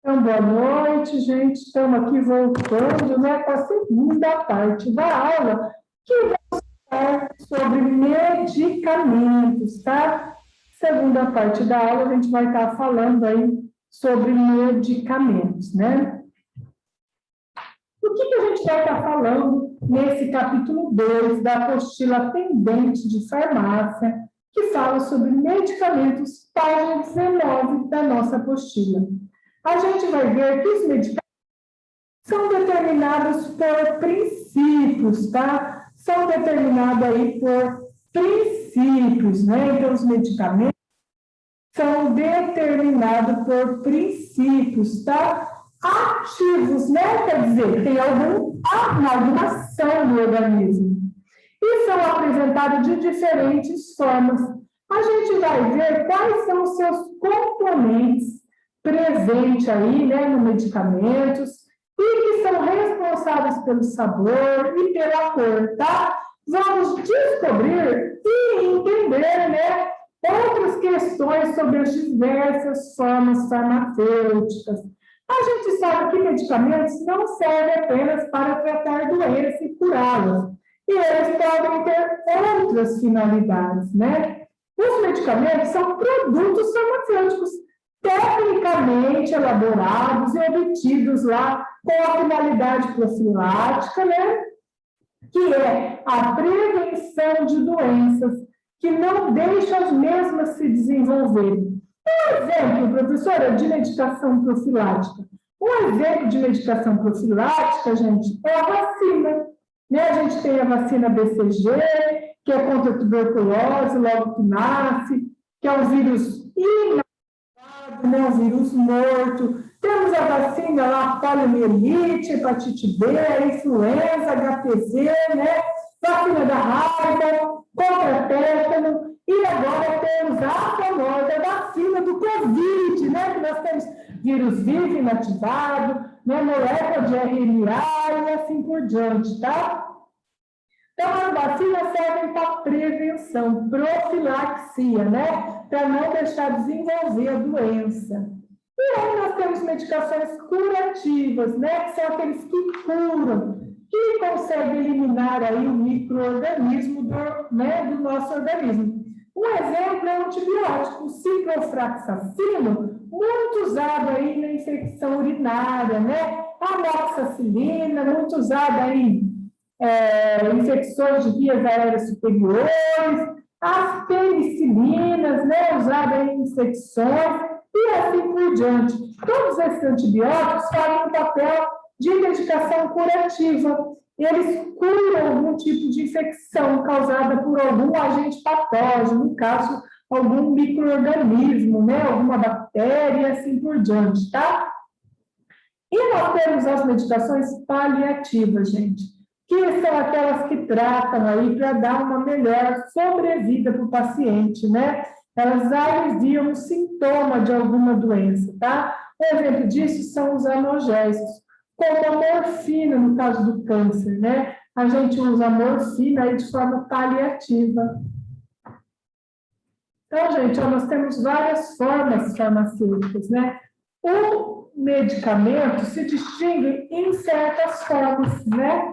Então, boa noite, gente. Estamos aqui voltando, né, com a segunda parte da aula, que vai falar sobre medicamentos, tá? Segunda parte da aula, a gente vai estar falando aí sobre medicamentos, né? O que a gente vai estar falando nesse capítulo 2 da apostila pendente de farmácia, que fala sobre medicamentos, página 19 da nossa apostila. A gente vai ver que os medicamentos são determinados por princípios, tá? São determinados aí por princípios, né? Então, os medicamentos são determinados por princípios, tá? Ativos, né? Quer dizer, tem alguma ação no organismo. E são apresentados de diferentes formas. A gente vai ver quais são os seus componentes presentes aí, né, no medicamentos, e que são responsáveis pelo sabor e pela cor, tá? Vamos descobrir e entender, né, outras questões sobre as diversas formas farmacêuticas. A gente sabe que medicamentos não servem apenas para tratar doenças e curá-las, e eles podem ter outras finalidades, né? Os medicamentos são produtos farmacêuticos tecnicamente elaborados e obtidos lá com a finalidade profilática, né? Que é a prevenção de doenças que não deixam as mesmas se desenvolverem. Um exemplo, professora, de medicação profilática. Um exemplo de medicação profilática, gente, é a vacina. Né? A gente tem a vacina BCG, que é contra a tuberculose, logo que nasce, que é um vírus inatado, né? Um vírus morto. Temos a vacina lá, poliomielite, hepatite B, influenza, HPV, né? Vacina da raiva, contra tétano, e agora temos a famosa vacina do Covid, né? Que nós temos vírus vivo inativado, né? Molécula de RNA e assim por diante, tá? Então, as vacinas servem para prevenção, profilaxia, né? Para não deixar desenvolver a doença. E aí nós temos medicações curativas, né? Que são aqueles que curam, que conseguem eliminar aí o micro-organismo do nosso organismo. Um exemplo é o antibiótico, o ciprofloxacino, muito usado aí na infecção urinária, né? A amoxicilina, muito usada aí infecções de vias aéreas superiores, as penicilinas, né, usadas em infecções, e assim por diante. Todos esses antibióticos fazem um papel de medicação curativa. Eles curam algum tipo de infecção causada por algum agente patógeno, no caso, algum micro-organismo, né, alguma bactéria, e assim por diante, tá? E nós temos as medicações paliativas, gente, que são aquelas que tratam aí para dar uma melhor sobrevida para o paciente, né? Elas aliviam o sintoma de alguma doença, tá? Um exemplo disso são os analgésicos, como a morfina, no caso do câncer, né? A gente usa a morfina aí de forma paliativa. Então, gente, nós temos várias formas farmacêuticas, né? O medicamento se distingue em certas formas, né?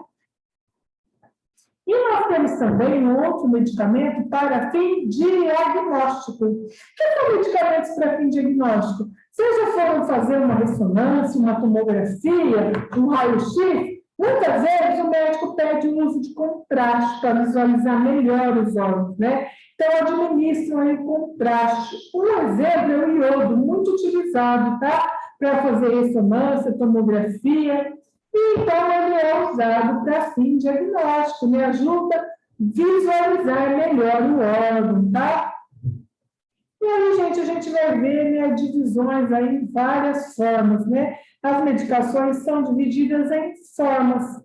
E nós temos também um outro medicamento para fim diagnóstico. O que são medicamentos para fim diagnóstico? Vocês já foram fazer uma ressonância, uma tomografia, um raio-x? Muitas vezes o médico pede o uso de contraste para visualizar melhor os órgãos, né? Então, administram aí o contraste. Um exemplo é o iodo, muito utilizado, tá? Para fazer ressonância, tomografia. Então, ele é usado para fim diagnóstico, né? Ajuda a visualizar melhor o órgão, tá? E aí, gente, a gente vai ver, né, divisões aí em várias formas, né? As medicações são divididas em formas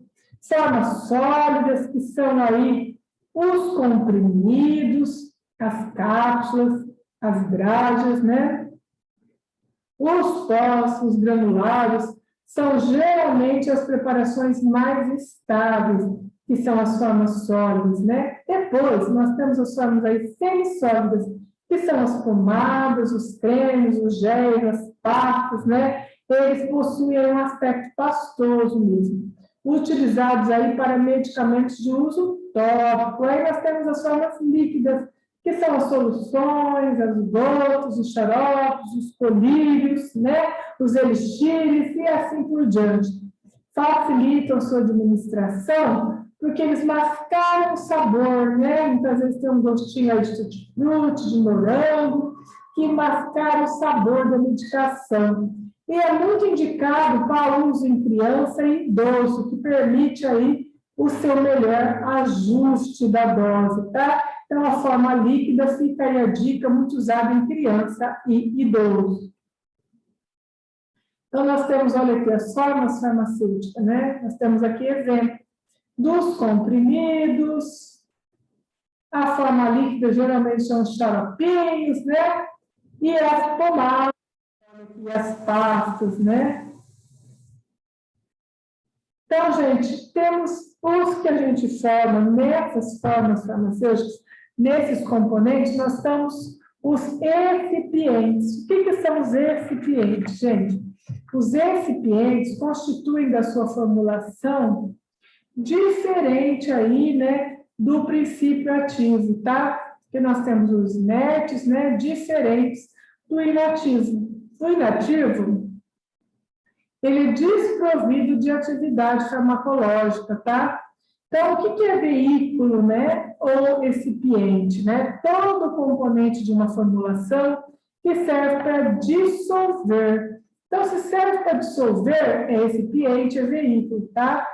sólidas, que são aí os comprimidos, as cápsulas, as gránulas, né? Os pós, os granulares, são geralmente as preparações mais estáveis, que são as formas sólidas, né? Depois, nós temos as formas aí semissólidas, que são as pomadas, os cremes, os géis, as pastas, né? eles possuem um aspecto pastoso mesmo, utilizados aí para medicamentos de uso tópico. Aí nós temos as formas líquidas, que são as soluções, as gotas, os xaropes, os colírios, né? Os elixires e assim por diante. Facilitam sua administração porque eles mascaram o sabor, né? Muitas vezes tem um gostinho aí de tutti-frutti, de morango, que mascaram o sabor da medicação. E é muito indicado para uso em criança e idoso, que permite aí o seu melhor ajuste da dose, tá? Então, a forma líquida fica aí a dica, muito usada em criança e idoso. Então, nós temos, olha aqui, as formas farmacêuticas, né? Nós temos aqui exemplo dos comprimidos, a forma líquida geralmente são os xaropinhos, né? E as pomadas, e as pastas, né? Então, gente, temos os que a gente forma nessas formas farmacêuticas, nesses componentes, nós temos os recipientes. O que são os recipientes, gente? Os recipientes constituem da sua formulação diferente aí, né, do princípio ativo, tá? Porque nós temos os inertes, né, diferentes do inativo. O inativo, ele é desprovido de atividade farmacológica, tá? Então, o que é veículo, né, ou recipiente, né? Todo componente de uma formulação que serve para dissolver. Então, se serve para dissolver, é recipiente, é veículo, tá?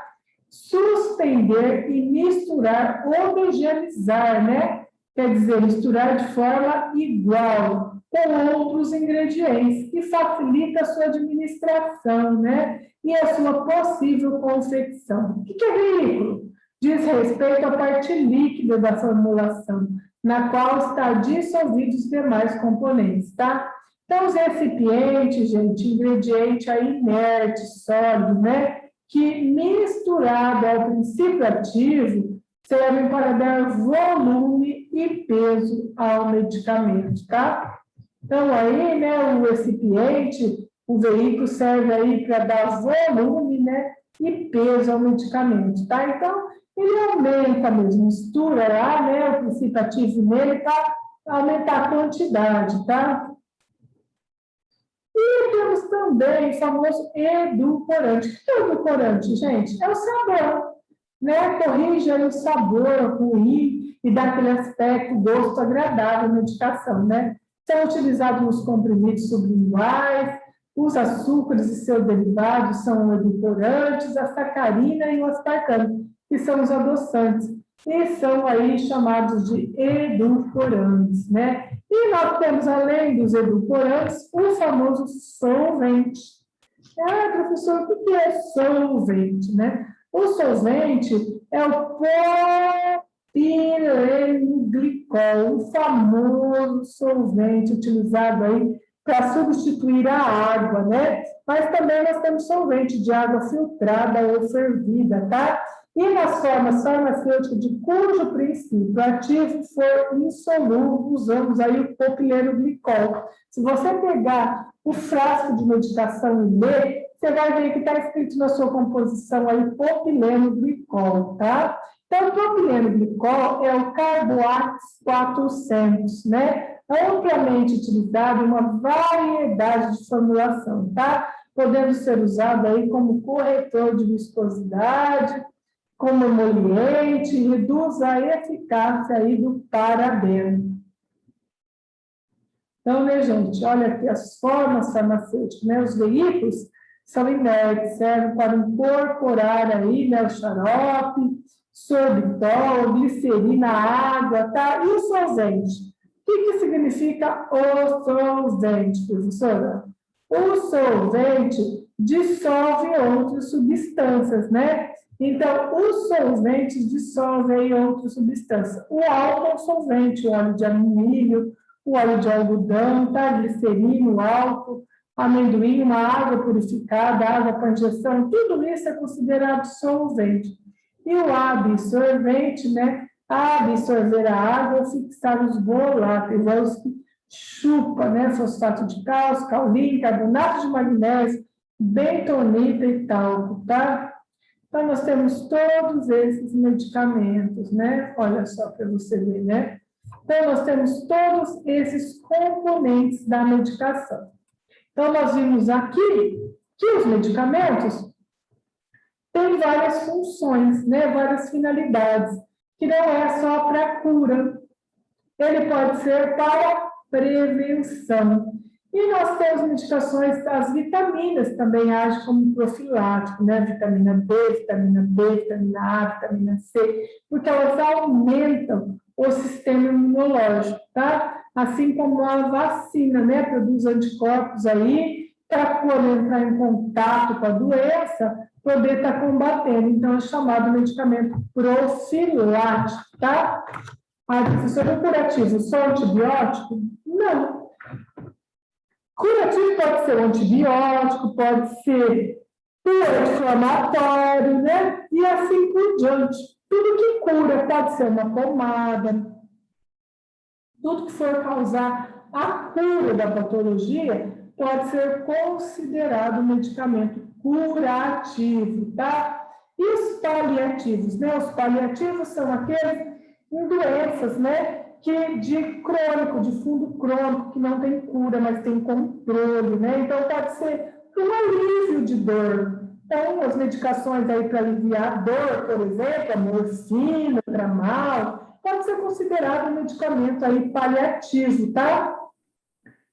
Suspender e misturar, homogeneizar, né? Quer dizer, misturar de forma igual com outros ingredientes, que facilita a sua administração, né? E a sua possível confecção. O que é veículo? Diz respeito à parte líquida da formulação, na qual está dissolvidos os demais componentes, tá? Então, os recipientes, gente, ingrediente aí inerte, sólido, né? Que misturado ao princípio ativo, servem para dar volume e peso ao medicamento, tá? Então, aí, né, o recipiente, o veículo serve aí para dar volume, né, e peso ao medicamento, tá? Então, ele aumenta mesmo, mistura lá, né, o princípio ativo nele para aumentar a quantidade, tá? E temos também o famoso edulcorante. O que é edulcorante, gente? É o sabor, né? Corrige aí o sabor ruim e dá aquele aspecto, gosto agradável à medicação, né? São utilizados nos comprimidos sublinguais, os açúcares e seus derivados são edulcorantes, a sacarina e o aspartame, que são os adoçantes, e são aí chamados de edulcorantes, né? E nós temos, além dos edulcorantes, o famoso solvente. Ah, professor, o que é solvente, né? O solvente é o propilenglicol, o famoso solvente utilizado aí para substituir a água, né? Mas também nós temos solvente de água filtrada ou fervida, tá? E nas formas farmacêuticas de cujo princípio ativo for insolúvel, usamos aí o propilenglicol. Se você pegar o frasco de medicação e ler, você vai ver que está escrito na sua composição aí propilenglicol, tá? Então, o propilenglicol é o Carboax 400, né? Amplamente utilizado em uma variedade de formulação, tá? Podendo ser usado aí como corretor de viscosidade, como emoliente, reduz a eficácia aí do parabeno. Então, né, gente, olha aqui as formas farmacêuticas, né? Os veículos são inertes, servem para incorporar aí, né, o xarope, sorbitol, glicerina, água, tá? E o solvente? O que significa o solvente, professora? O solvente dissolve outras substâncias, né? Então, os solventes dissolvem outras substâncias. O álcool é um solvente, o óleo de alumínio, o óleo de algodão, tá? Glicerina, o álcool, amendoim, uma água purificada, água para injeção, tudo isso é considerado solvente. E o absorvente, né? Absorver a água ou fixar os voláteis, é os que chupa, né? Fosfato de cálcio, caolina, carbonato de magnésio, bentonita e talco, tá? Então, nós temos todos esses medicamentos, né? Olha só para você ver, né? Então, nós temos todos esses componentes da medicação. Então, nós vimos aqui que os medicamentos têm várias funções, né? Várias finalidades, que não é só para cura. Ele pode ser para prevenção. E nós temos medicações, as vitaminas também agem como profilático, né? Vitamina B, vitamina A, vitamina C, porque elas aumentam o sistema imunológico, tá? Assim como a vacina, né? Produz anticorpos aí, para poder entrar em contato com a doença, poder estar combatendo. Então, é chamado medicamento profilático, tá? Ah, professor, o curativo só antibiótico? Não. Curativo pode ser um antibiótico, pode ser anti-inflamatório, né? E assim por diante. Tudo que cura pode ser uma pomada, tudo que for causar a cura da patologia pode ser considerado um medicamento curativo, tá? E os paliativos, né? Os paliativos são aqueles em doenças, né? Que de crônico, de fundo crônico, que não tem cura, mas tem controle, né? Então, pode ser um alívio de dor. Então, as medicações aí para aliviar a dor, por exemplo, a morfina, o tramal, pode ser considerado um medicamento aí paliativo, tá?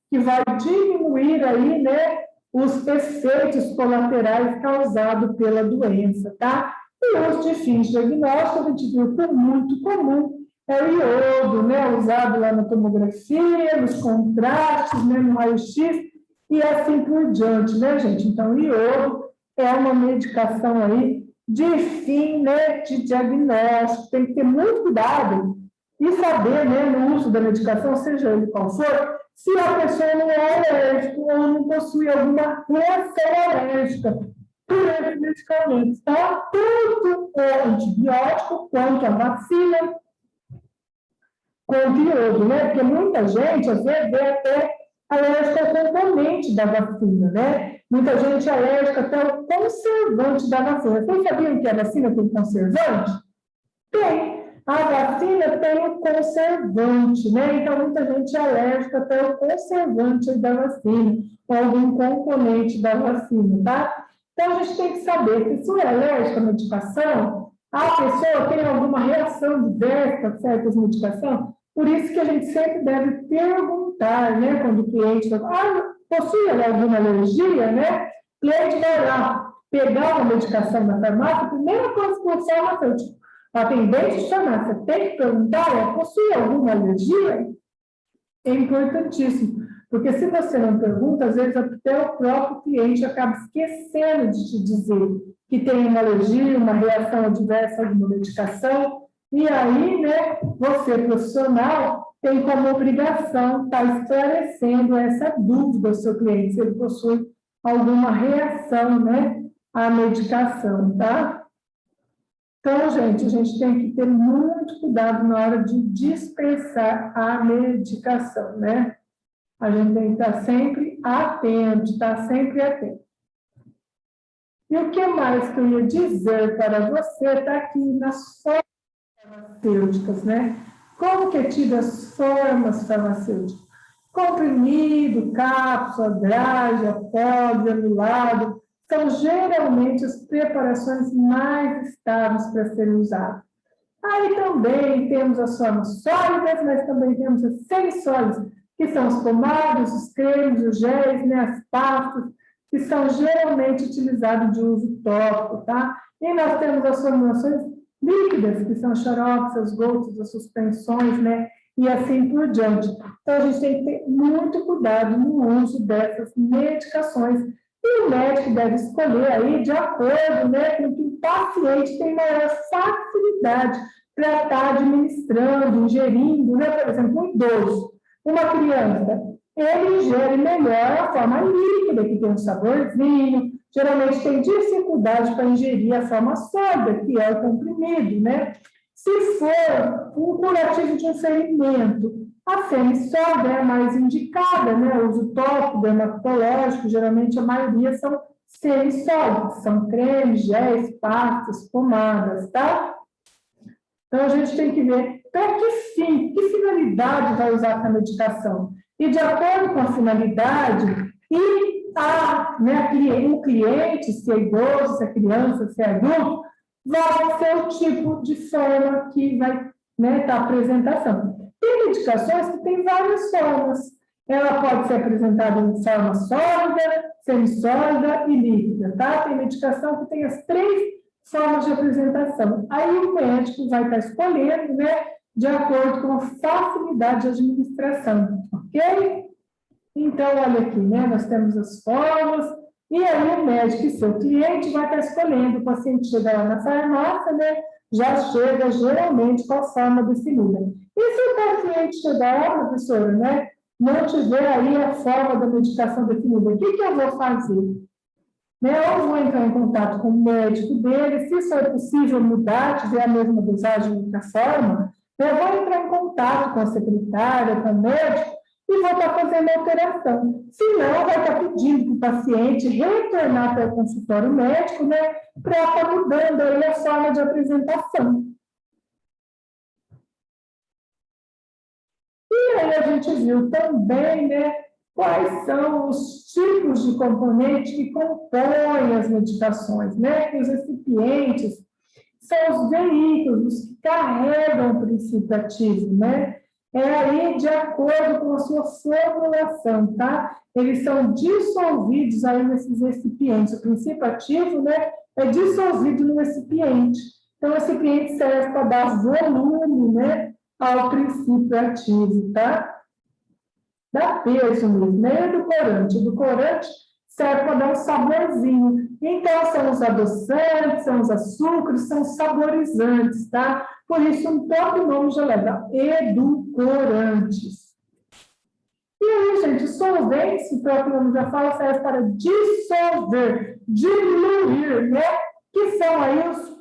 Que vai diminuir aí, né, os efeitos colaterais causados pela doença, tá? E os de fins diagnósticos, a gente viu que é muito comum, é o iodo, né, usado lá na tomografia, nos contrastes, né, no raio-x, e assim por diante, né, gente? Então, o iodo é uma medicação aí de fim, né, de diagnóstico, tem que ter muito cuidado e saber, né, no uso da medicação, seja ele qual for, se a pessoa não é alérgica ou não possui alguma reação alérgica por esses medicamentos, tá? Tanto o antibiótico quanto a vacina, quanto o iodo, né? Porque muita gente, às vezes, é até alérgica ao componente da vacina, né? Muita gente é alérgica até ao conservante da vacina. Vocês sabiam que a vacina tem conservante? Tem. A vacina tem o conservante, né? Então, muita gente é alérgica até ao conservante da vacina, ou algum componente da vacina, tá? Então, a gente tem que saber que se é alérgica à medicação, a pessoa tem alguma reação diversa a certas medicações, por isso que a gente sempre deve perguntar, né? Quando o cliente fala, possui alguma alergia, né? O cliente vai lá pegar uma medicação na farmácia, a primeira coisa que o farmacêutico, o atendente de farmácia tem que perguntar, possui alguma alergia? É importantíssimo, porque se você não pergunta, às vezes até o próprio cliente acaba esquecendo de te dizer que tem uma alergia, uma reação adversa a alguma medicação, e aí, né, você, profissional, tem como obrigação estar esclarecendo essa dúvida ao seu cliente, se ele possui alguma reação, né, à medicação, tá? Então, gente, a gente tem que ter muito cuidado na hora de dispensar a medicação, né? A gente tem que estar sempre atento, E o que mais que eu ia dizer para você está aqui nas formas farmacêuticas, né? Como que é tido as formas farmacêuticas? Comprimido, cápsula, drágia, pó, granulado, são geralmente as preparações mais estáveis para serem usadas. Aí também temos as formas sólidas, mas também temos as semissólidas, que são os pomados, os cremes, os géis, né, as pastas, que são geralmente utilizados de uso tópico, tá? E nós temos as formulações líquidas, que são xaropes, as gotas, as suspensões, né? E assim por diante. Então, a gente tem que ter muito cuidado no uso dessas medicações. E o médico deve escolher aí de acordo, né, com o que o paciente tem maior facilidade para estar administrando, ingerindo, né? Por exemplo, um idoso, uma criança, ele ingere melhor a forma líquida, que tem um saborzinho, geralmente tem dificuldade para ingerir a forma sólida, que é o comprimido, né? Se for um curativo de um ferimento, a semissólida é a mais indicada, né? O uso tópico, dermatológico, geralmente a maioria são semissólidos, que são cremes, géis, pastas, pomadas, tá? Então, a gente tem que ver para que fim, que finalidade vai usar essa medicação. E, de acordo com a finalidade, o cliente, se é idoso, se é criança, se é adulto, vai ser o tipo de forma que vai estar a apresentação. Tem medicações que têm várias formas. Ela pode ser apresentada em forma sólida, semissólida e líquida, tá? Tem medicação que tem as 3 formas de apresentação. Aí o médico vai estar escolhendo, de acordo com a facilidade de administração, ok? Então, olha aqui, nós temos as formas, e aí o médico e seu cliente vai estar escolhendo. O paciente chega lá na farmácia, já chega geralmente com a forma definida. E se o paciente chegar, professora, não tiver aí a forma da medicação definida, o que eu vou fazer? Eu vou entrar em contato com o médico dele, se isso é possível mudar, tiver a mesma dosagem de outra forma, eu vou entrar em contato com a secretária, com o médico, e vou estar fazendo a alteração. Se não, vai estar pedindo para o paciente retornar para o consultório médico, para estar mudando aí a forma de apresentação. E aí a gente viu também, quais são os tipos de componentes que compõem as medicações, que os recipientes são os veículos que carregam o princípio ativo, aí de acordo com a sua formulação, tá? Eles são dissolvidos aí nesses recipientes. O princípio ativo, é dissolvido no recipiente. Então, o recipiente serve para dar volume, ao princípio ativo, tá? Dá peso mesmo, é edulcorante. Edulcorante serve para dar um saborzinho. Então, são os adoçantes, são os açúcares, são os saborizantes, tá? Por isso, um próprio nome já leva edulcorantes. E aí, gente, solventes, o próprio nome já fala, serve para dissolver, diluir, que são aí os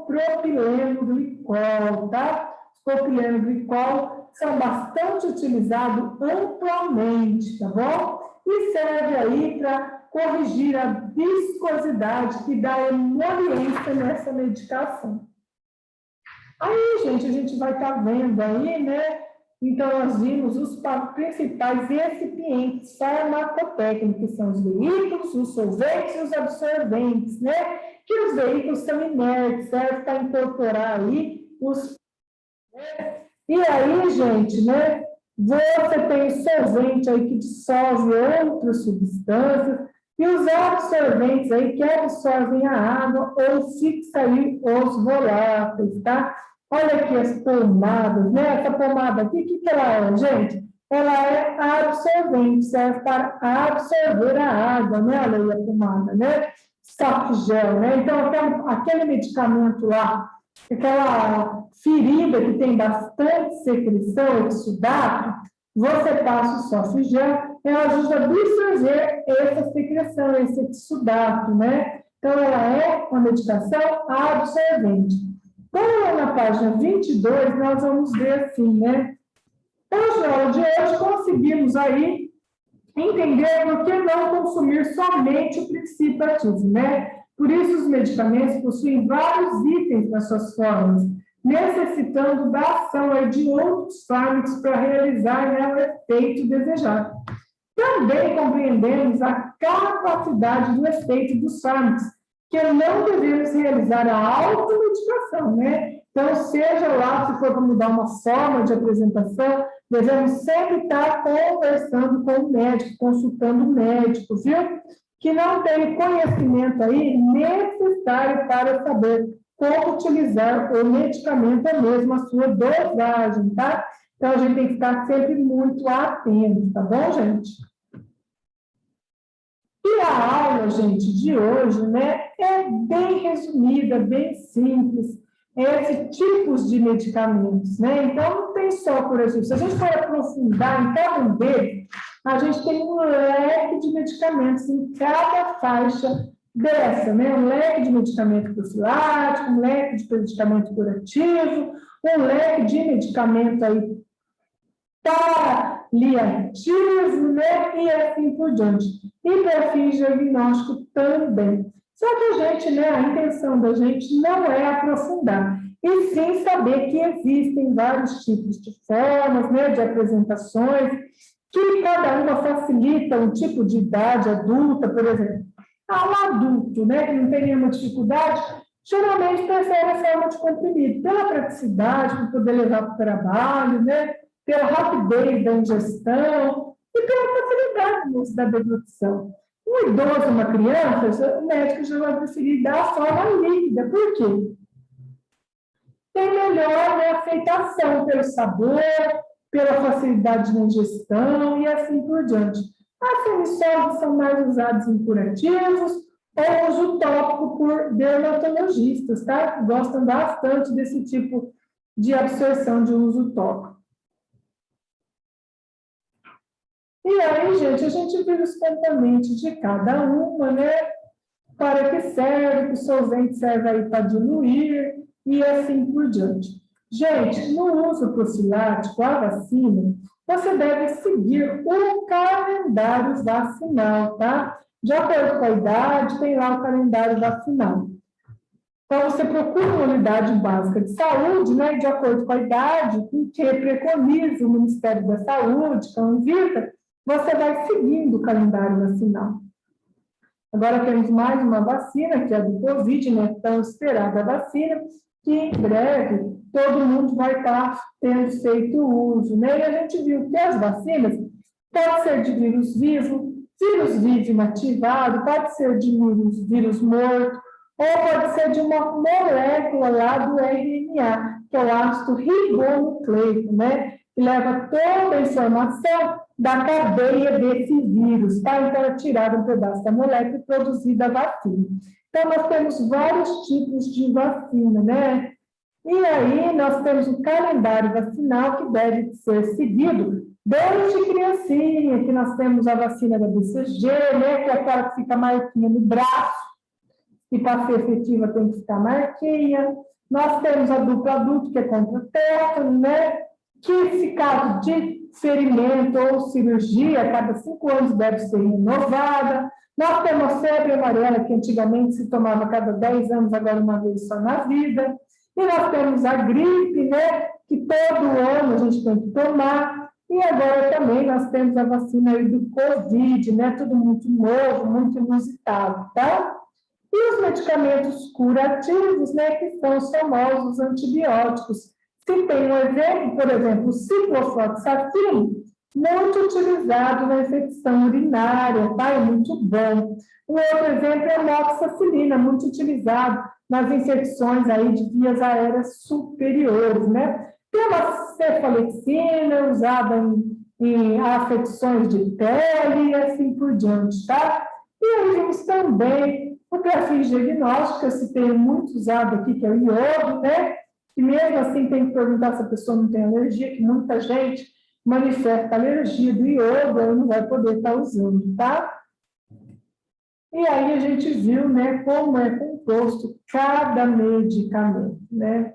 propileno glicol, tá? Os propileno glicol são bastante utilizados amplamente, tá bom? E serve aí para corrigir a viscosidade que dá emoliência nessa medicação. Aí, gente, a gente vai estar vendo aí, Então, nós vimos os principais recipientes farmacotécnicos, que são os veículos, os solventes e os absorventes, Que os veículos são inertes, serve para incorporar aí os... E aí, gente, Você tem solvente aí que dissolve outras substâncias, e os absorventes aí que absorvem a água ou fixa aí os voláteis, tá? Olha aqui as pomadas, Essa pomada aqui, o que ela é, gente? Ela é absorvente, serve para absorver a água, Olha aí a pomada, Safgel, Então, aquele medicamento lá, aquela ferida que tem bastante secreção, exudato, você passa o Safgel, ela ajuda a absorver essa secreção, esse exudato, Então, ela é uma medicação absorvente. Então, na página 22, nós vamos ver assim, Hoje, na aula de hoje, conseguimos aí entender por que não consumir somente o princípio ativo, Por isso, os medicamentos possuem vários itens nas suas formas, necessitando da ação aí de outros fármacos para realizar o efeito desejado. Também compreendemos a capacidade do efeito dos fármacos, que não devemos realizar a automedicação, Então, seja lá se for para mudar uma forma de apresentação, devemos sempre estar conversando com o médico, consultando o médico, viu? Que não tem conhecimento aí necessário para saber como utilizar o medicamento ou mesmo a sua dosagem, tá? Então, a gente tem que estar sempre muito atento, tá bom, gente? E a aula, gente, de hoje, é bem resumida, bem simples, esses tipos de medicamentos, Então, não tem só, por exemplo, se a gente for aprofundar em cada um deles, a gente tem um leque de medicamentos em cada faixa dessa, Um leque de medicamento profilático, um leque de medicamento curativo, um leque de medicamento aí paliativo, né? E assim por diante. E para fins diagnóstico também. Só que a gente, né, a intenção da gente não é aprofundar, e sim saber que existem vários tipos de formas, né, de apresentações, que cada uma facilita um tipo de idade adulta, por exemplo. Um adulto, né, que não tem nenhuma dificuldade, geralmente prefere a forma de comprimido, pela praticidade, para poder levar para o trabalho, né, pela rapidez da ingestão e pela facilidade no uso da deglutição. Um idoso, uma criança, o médico já vai preferir dar a forma líquida. Por quê? Tem melhor, né, aceitação pelo sabor, pela facilidade de ingestão e assim por diante. As semissólidas são mais usadas em curativos ou uso tópico por dermatologistas, tá? Gostam bastante desse tipo de absorção de uso tópico. E aí, gente, a gente viu os componentes de cada uma, né? Para que serve, que o solvente serve aí para diluir e assim por diante. Gente, no uso profilático, a vacina, você deve seguir o calendário vacinal, tá? De acordo com a idade, tem lá o calendário vacinal. Então, você procura uma unidade básica de saúde, né? De acordo com a idade, que preconiza o Ministério da Saúde, que é a Anvisa, você vai seguindo o calendário vacinal. Agora temos mais uma vacina, que é a do Covid, né? Tão esperada a vacina, que em breve todo mundo vai estar tendo feito uso, né? E a gente viu que as vacinas podem ser de vírus vivo inativado, pode ser de vírus morto, ou pode ser de uma molécula lá do RNA, que é o ácido ribonucleico, né? Que leva toda a informação da cadeia desse vírus, tá? Então, é tirado um pedaço da molécula e produzida a vacina. Então, nós temos vários tipos de vacina, né? E aí, nós temos um calendário vacinal que deve ser seguido desde criancinha, que nós temos a vacina da BCG, né? Que é aquela que fica marquinha no braço, e para ser efetiva tem que ficar marquinha. Nós temos a dupla adulto, que é contra o tétano, né? Que, se caso de ferimento ou cirurgia, a cada 5 anos deve ser renovada. Nós temos a febre amarela, que antigamente se tomava a cada 10 anos, agora uma vez só na vida. E nós temos a gripe, né? Que todo ano a gente tem que tomar. E agora também nós temos a vacina aí do Covid, né? Tudo muito novo, muito inusitado, tá? E os medicamentos curativos, né? Que são os famosos antibióticos. Se tem um exemplo, por exemplo, o ciprofloxacin, muito utilizado na infecção urinária, tá? É muito bom. Um outro exemplo é a amoxicilina, muito utilizado nas infecções aí de vias aéreas superiores, né? Tem a cefalexina, usada em afecções de pele e assim por diante, tá? E aí temos também o perfil diagnóstico, eu citei muito usado aqui, que é o iodo, né? E mesmo assim tem que perguntar se a pessoa não tem alergia, que muita gente manifesta alergia do iodo, ela não vai poder estar usando, tá? E aí a gente viu, né, como é composto cada medicamento, né?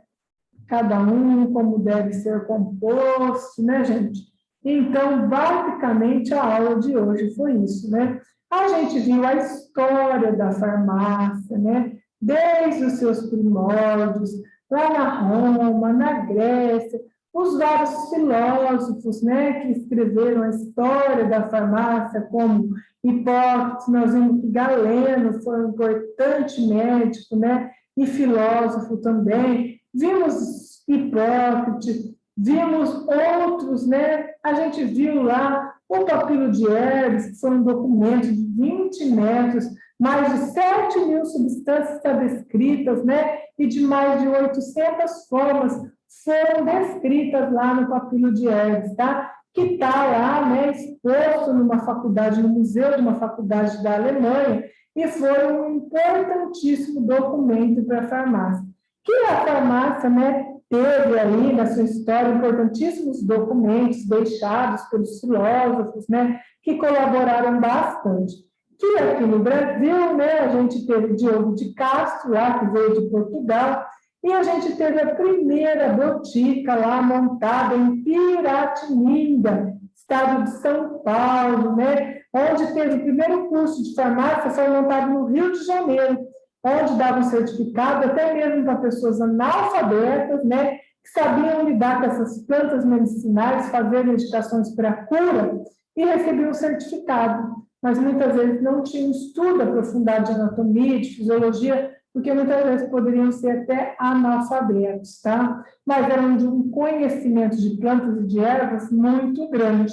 Cada um, como deve ser composto, né, gente? Então, basicamente, a aula de hoje foi isso, né? A gente viu a história da farmácia, né? Desde os seus primórdios, lá na Roma, na Grécia, os vários filósofos, né, que escreveram a história da farmácia, como Hipócrates, nós vimos que Galeno foi um importante médico, né, e filósofo também. Vimos Hipócrates, vimos outros, né? A gente viu lá o Papiro de Hermes, que foi um documento de 20 metros, mais de 7.000 substâncias descritas, né? E de mais de 800 formas foram descritas lá no Papiro de Hermes, tá? Que está lá, né, exposto numa faculdade, no museu de uma faculdade da Alemanha, e foi um importantíssimo documento para a farmácia. Que a farmácia, né, teve aí na sua história importantíssimos documentos deixados pelos filósofos, né, que colaboraram bastante. Que aqui no Brasil, né, a gente teve Diogo de Castro, lá, que veio de Portugal, E a gente teve a primeira botica lá montada em Piratininga, estado de São Paulo, né? Onde teve o primeiro curso de farmácia, foi montado no Rio de Janeiro, onde dava um certificado até mesmo para pessoas analfabetas, né? Que sabiam lidar com essas plantas medicinais, fazer meditações para cura e recebiam um certificado. Mas muitas vezes não tinham estudo aprofundado de anatomia, de fisiologia, porque muitas vezes poderiam ser até analfabetos, tá? Mas eram de um conhecimento de plantas e de ervas muito grande.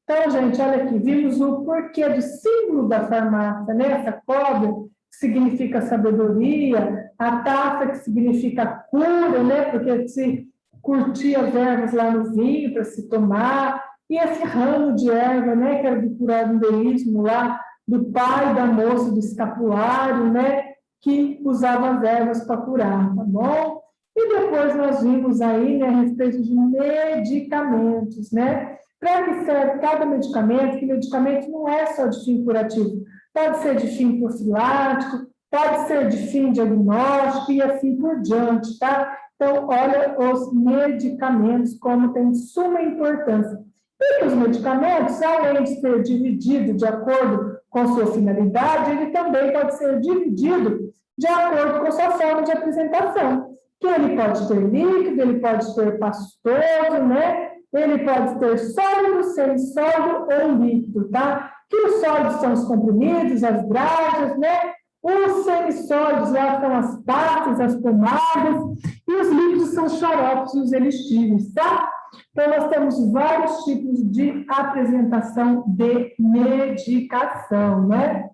Então, gente, olha aqui, vimos o porquê do símbolo da farmácia, né? Essa cobra, que significa sabedoria, a taça, que significa cura, né? Porque se curtia as ervas lá no vinho para se tomar, e esse ramo de erva, né? Que era do curanderismo lá, do pai da moça do escapulário, né? Que usava as ervas para curar, tá bom? E depois nós vimos aí, né, a respeito de medicamentos, né? Para que serve cada medicamento, que medicamento não é só de fim curativo, pode ser de fim profilático, pode ser de fim diagnóstico e assim por diante, tá? Então, olha os medicamentos, como tem suma importância. E os medicamentos, além de ser dividido de acordo com sua finalidade, ele também pode ser dividido de acordo com sua forma de apresentação. Que ele pode ter líquido, ele pode ter pastoso, né? Ele pode ter sólido, semissólido ou líquido, tá? Que os sólidos são os comprimidos, as drágeas, né? Os semissólidos lá são as pastas, as pomadas, e os líquidos são os xaropes e os elixires, tá? Então, nós temos vários tipos de apresentação de medicação, né?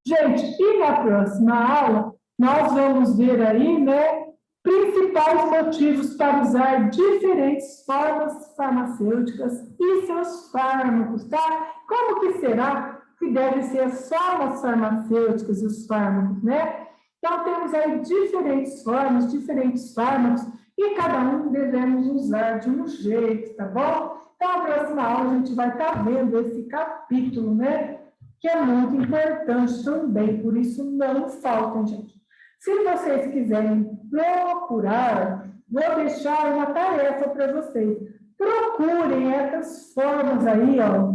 Gente, e na próxima aula, nós vamos ver aí, né, principais motivos para usar diferentes formas farmacêuticas e seus fármacos, tá? Como que será que devem ser as formas farmacêuticas e os fármacos, né? Então, temos aí diferentes formas, diferentes fármacos, e cada um devemos usar de um jeito, tá bom? Então, na próxima aula, a gente vai estar vendo esse capítulo, né? Que é muito importante também, por isso não faltem, gente. Se vocês quiserem procurar, vou deixar uma tarefa para vocês. Procurem essas formas aí, ó,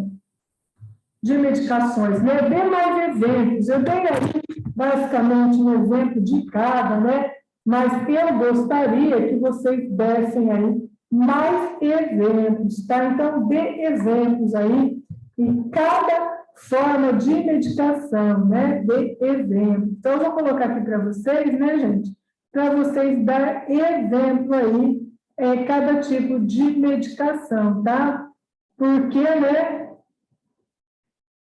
de medicações, né? Dê mais exemplos. Eu dei aí, basicamente, um exemplo de cada, né? Mas eu gostaria que vocês dessem aí mais exemplos, tá? Então, dê exemplos aí em cada forma de medicação, né? De exemplo. Então, eu vou colocar aqui para vocês, né, gente? Para vocês dar exemplo aí, cada tipo de medicação, tá? Porque, né?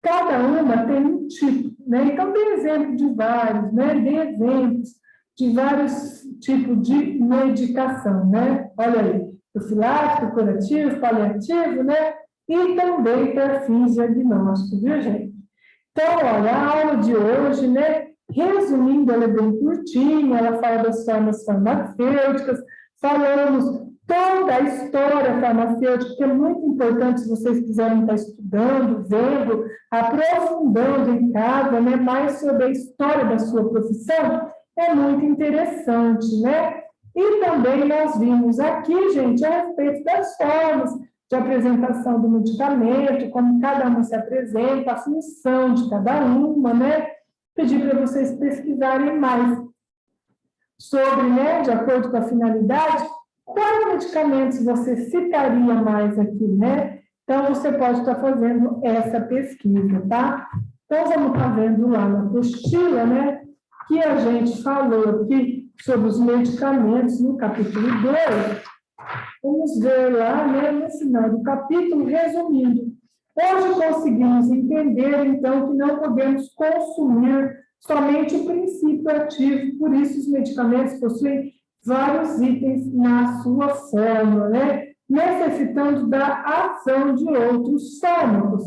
Cada uma tem um tipo, né? Então, dê exemplo de vários, né? Dê exemplos de vários tipos de medicação, né? Olha aí, profilático, curativo, paliativo, né? E também para fins diagnósticos, viu, gente? Então, olha, a aula de hoje, né? Resumindo, ela é bem curtinha, ela fala das formas farmacêuticas, falamos toda a história farmacêutica, que é muito importante se vocês quiserem estar estudando, vendo, aprofundando em casa, né? Mais sobre a história da sua profissão, é muito interessante, né? E também nós vimos aqui, gente, a respeito das formas de apresentação do medicamento, como cada uma se apresenta, a função de cada uma, né? Pedir para vocês pesquisarem mais sobre, né, de acordo com a finalidade, quais medicamentos você citaria mais aqui, né? Então, você pode estar fazendo essa pesquisa, tá? Então, vamos estar vendo lá na apostila, né, que a gente falou aqui sobre os medicamentos no capítulo 2. Vamos ver lá, né, no final do capítulo, resumindo. Hoje conseguimos entender, então, que não podemos consumir somente o princípio ativo, por isso os medicamentos possuem vários itens na sua fórmula, né, necessitando da ação de outros fármacos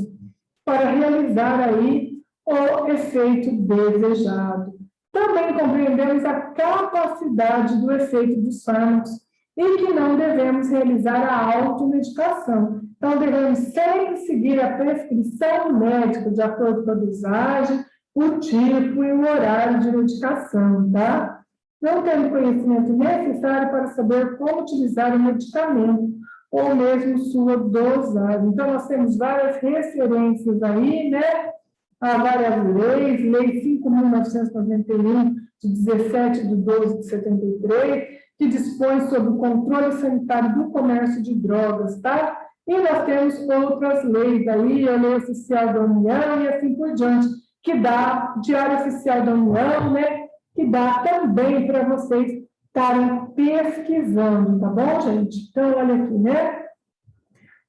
para realizar aí o efeito desejado. Também compreendemos a capacidade do efeito dos fármacos e que não devemos realizar a automedicação. Então, devemos sempre seguir a prescrição médica de acordo com a dosagem, o tipo e o horário de medicação, tá? não tendo conhecimento necessário para saber como utilizar o medicamento, ou mesmo sua dosagem. Então, nós temos várias referências aí, né? Há várias leis, Lei 5.991, de 17 de 12 de 73, que dispõe sobre o controle sanitário do comércio de drogas, tá? E nós temos outras leis aí, a Lei Oficial da União e assim por diante, que dá, Diário Oficial da União, né? Que dá também para vocês estarem pesquisando, tá bom, gente? Então, olha aqui, né?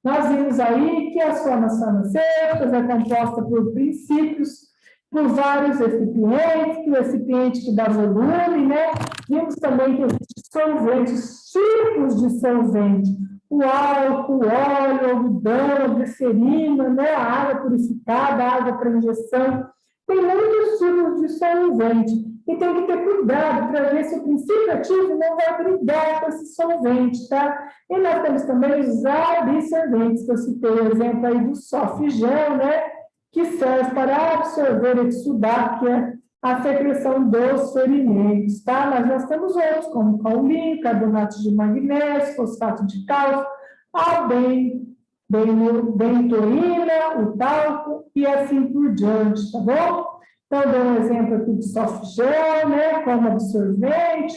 Nós vimos aí que as formas farmacêuticas é composta por princípios, por vários recipientes, que o recipiente que dá volume, né? Vimos também que existem solventes, tipos de solvente, o álcool, o óleo, o algodão, a glicerina, né? A água purificada, a água para injeção. Tem muitos tipos de solvente. E tem que ter cuidado para ver se o princípio ativo não vai brigar com esse solvente, tá? E nós temos também os absorventes, que eu citei o exemplo aí do Sofgel, né? Que serve para absorver e exudar, que é a secreção dos ferimentos, tá? Mas nós temos outros, como caulim, carbonato de magnésio, fosfato de cálcio, a bentoína, o talco e assim por diante, tá bom? Então, eu dou um exemplo aqui de Sofgel, né, como absorvente,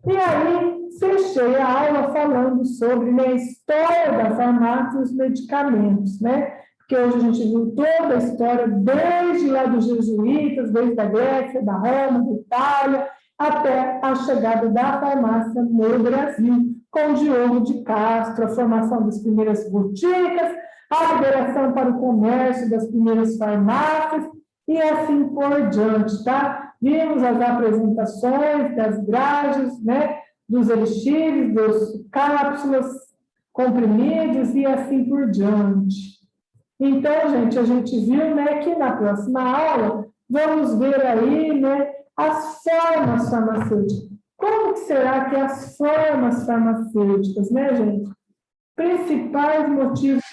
e aí fechei a aula falando sobre, né, a história da farmácia e os medicamentos, né, porque hoje a gente viu toda a história, desde lá dos jesuítas, desde a Grécia, da Roma, da Itália, até a chegada da farmácia no Brasil, com Diogo de Castro, a formação das primeiras boticas, a liberação para o comércio das primeiras farmácias, e assim por diante, tá? Vimos as apresentações das grades, né? Dos elixires, dos cápsulas, comprimidos e assim por diante. Então, gente, a gente viu, né, que na próxima aula vamos ver aí, né, as formas farmacêuticas. Como que será que as formas farmacêuticas, né, gente? Principais motivos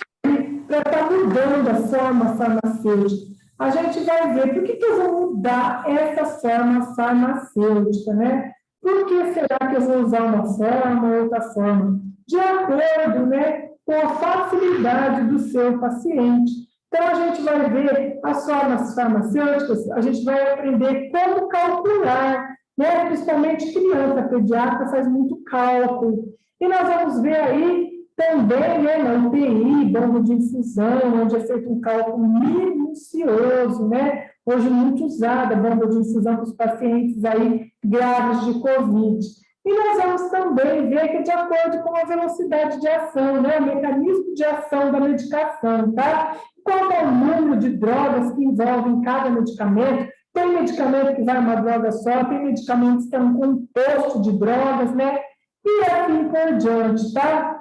para estar mudando a forma farmacêutica. A gente vai ver por que eu vou mudar essa forma farmacêutica, né? Por que será que eu vou usar uma forma ou outra forma? De acordo, né, com a facilidade do seu paciente. Então, a gente vai ver as formas farmacêuticas, a gente vai aprender como calcular, né? Principalmente criança, pediatra faz muito cálculo. E nós vamos ver aí também, né, na UTI, bomba de infusão, onde é feito um cálculo minucioso, né? Hoje muito usada a bomba de infusão para os pacientes aí graves de Covid. E nós vamos também ver que é de acordo com a velocidade de ação, né? O mecanismo de ação da medicação, tá? Qual é o número de drogas que envolvem cada medicamento? Tem medicamento que vai uma droga só, tem medicamentos que são um composto de drogas, né? E assim por diante, tá?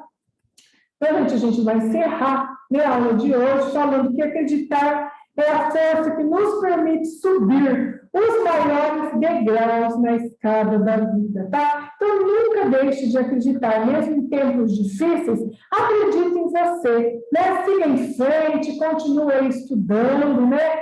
Então, a gente vai encerrar, né, a aula de hoje falando que acreditar é a força que nos permite subir os maiores degraus na escada da vida, tá? Então, nunca deixe de acreditar, mesmo em tempos difíceis, acredite em você, né? Siga em frente, continue estudando, né?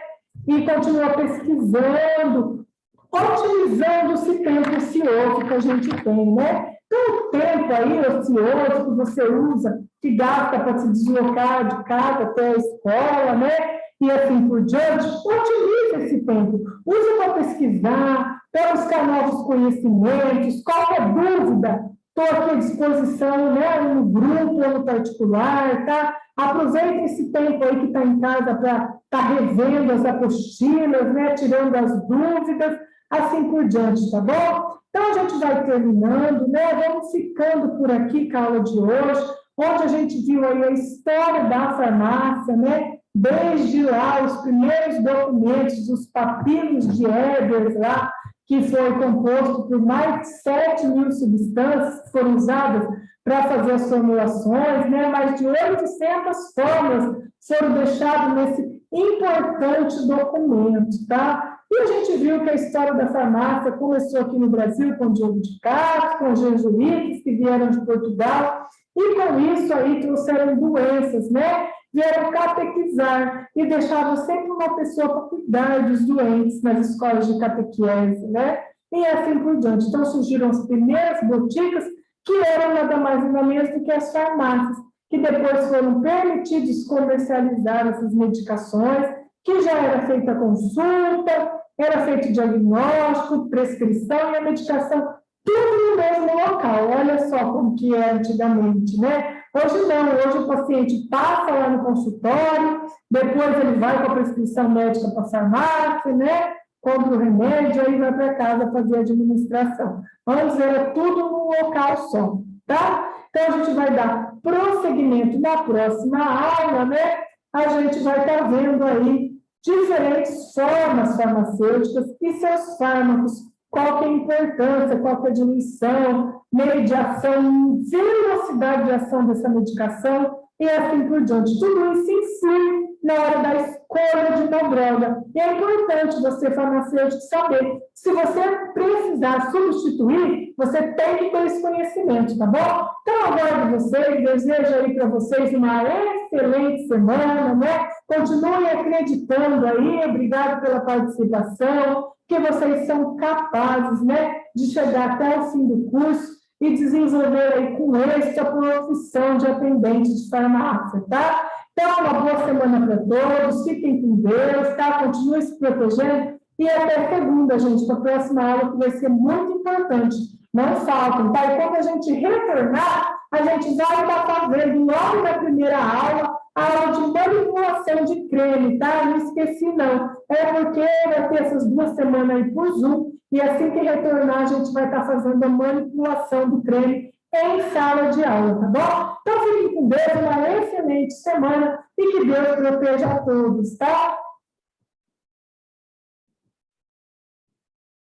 E continue pesquisando, otimizando esse tempo ocioso que a gente tem, né? Então, o tempo aí ocioso que você usa, que gasta para se deslocar de casa até a escola, né? E assim por diante, utilize esse tempo. Use para pesquisar, para buscar novos conhecimentos. Qualquer dúvida, estou aqui à disposição, né? No grupo ou no particular, tá? Aproveite esse tempo aí que está em casa para estar revendo as apostilas, né? Tirando as dúvidas, assim por diante, tá bom? Então, a gente vai terminando, né? Vamos ficando por aqui com a aula de hoje, onde a gente viu aí a história da farmácia, né? Desde lá, os primeiros documentos, os papiros de Ebers lá, que foi composto por mais de 7.000 substâncias que foram usadas para fazer as formulações, né? Mais de 800 fórmulas foram deixadas nesse importante documento, tá? E a gente viu que a história da farmácia começou aqui no Brasil com Diogo de Castro, com os jesuítas que vieram de Portugal, e com isso aí trouxeram doenças, né? Vieram catequizar e deixavam sempre uma pessoa para cuidar dos doentes nas escolas de catequese, né? e assim por diante. Então, surgiram as primeiras boticas, que eram nada mais nada menos do que as farmácias, que depois foram permitidos comercializar essas medicações, que já era feita consulta, era feito diagnóstico, prescrição e a medicação, tudo no mesmo local. Olha só como que era antigamente, né? Hoje não, hoje o paciente passa lá no consultório, depois ele vai com a prescrição médica para a farmácia, né? Compra o remédio, aí vai para casa fazer a administração. Antes era tudo num local só, tá? Então, a gente vai dar prosseguimento na próxima aula, né? A gente vai estar vendo aí diferentes formas farmacêuticas e seus fármacos, qual que é a importância, qual que é a diluição, meio de ação, velocidade de ação dessa medicação e assim por diante. Tudo isso influi na hora da escolha de uma droga. E é importante você, farmacêutico, saber. Se você precisar substituir, você tem que ter esse conhecimento, tá bom? Então, aguardo vocês, desejo aí para vocês uma excelente semana, né? Continuem acreditando aí, obrigado pela participação, que vocês são capazes, né, de chegar até o fim do curso e desenvolver aí com êxito a profissão de atendente de farmácia, tá? Então, uma boa semana para todos, fiquem com Deus, tá? Continuem se protegendo e até segunda, gente, para a próxima aula que vai ser muito importante. Não faltem, tá? E quando a gente retornar, a gente vai estar fazendo logo na primeira aula a aula de manipulação de creme, tá? Não esqueci, não. É porque vai ter essas 2 semanas aí por Zoom, e assim que retornar, a gente vai estar fazendo a manipulação do creme em sala de aula, tá bom? Então, fiquem com Deus, uma excelente semana e que Deus proteja a todos, tá?